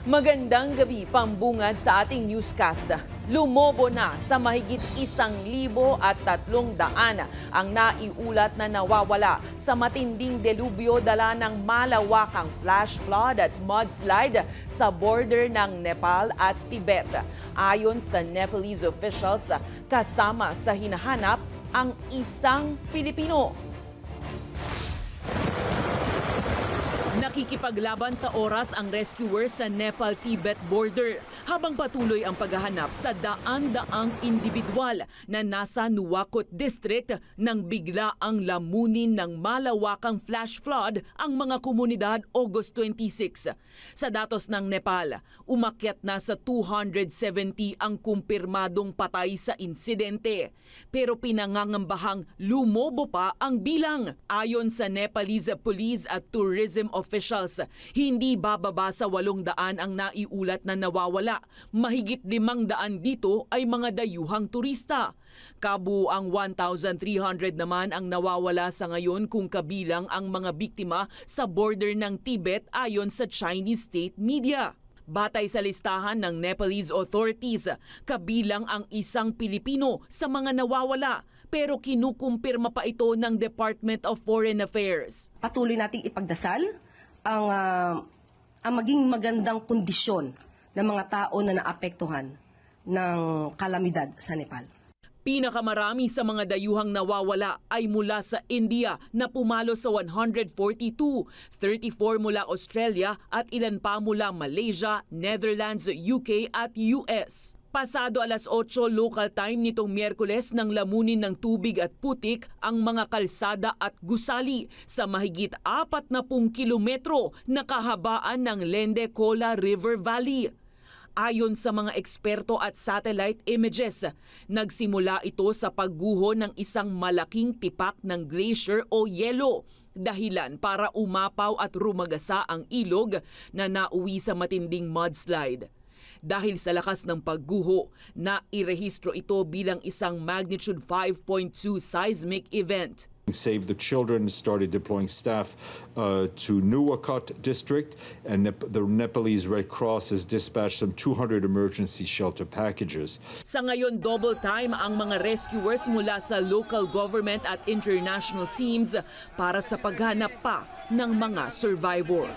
Magandang gabi, pambungad sa ating newscast. Lumobo na sa mahigit 1,300 ang naiulat na nawawala sa matinding delubyo dala ng malawakang flash flood at mudslide sa border ng Nepal at Tibet. Ayon sa Nepalese officials, kasama sa hinahanap ang isang Pilipino. Nakikipaglaban sa oras ang rescuers sa Nepal-Tibet border habang patuloy ang paghahanap sa daan-daang individual na nasa Nuwakot District nang bigla ang lamunin ng malawakang flash flood ang mga komunidad August 26. Sa datos ng Nepal, umakyat na sa 270 ang kumpirmadong patay sa insidente. Pero pinangangambahang lumobo pa ang bilang. Ayon sa Nepalese Police at Tourism officials, hindi bababa sa 800 ang naiulat na nawawala. Mahigit 500 dito ay mga dayuhang turista. Kabuang 1,300 naman ang nawawala sa ngayon kung kabilang ang mga biktima sa border ng Tibet ayon sa Chinese state media. Batay sa listahan ng Nepalese authorities, kabilang ang isang Pilipino sa mga nawawala pero kinukumpirma pa ito ng Department of Foreign Affairs. Patuloy nating ipagdasal ang maging magandang kondisyon ng mga tao na naapektuhan ng kalamidad sa Nepal. Pinakamarami sa mga dayuhang nawawala ay mula sa India na pumalo sa 142, 34 mula Australia at ilan pa mula Malaysia, Netherlands, UK at US. Pasado alas 8 local time nitong Miyerkules nang lamunin ng tubig at putik ang mga kalsada at gusali sa mahigit 40 kilometro na kahabaan ng Lende Kola River Valley. Ayon sa mga eksperto at satellite images, nagsimula ito sa pagguho ng isang malaking tipak ng glacier o yelo, dahilan para umapaw at rumagasa ang ilog na nauwi sa matinding mudslide. Dahil sa lakas ng pagguho, nairehistro ito bilang isang magnitude 5.2 seismic event. Save the Children started deploying staff to Nuwakot district, and the Nepalese Red Cross has dispatched some 200 emergency shelter packages. Sa ngayon, double time ang mga rescuers mula sa local government at international teams para sa paghanap pa ng mga survivor.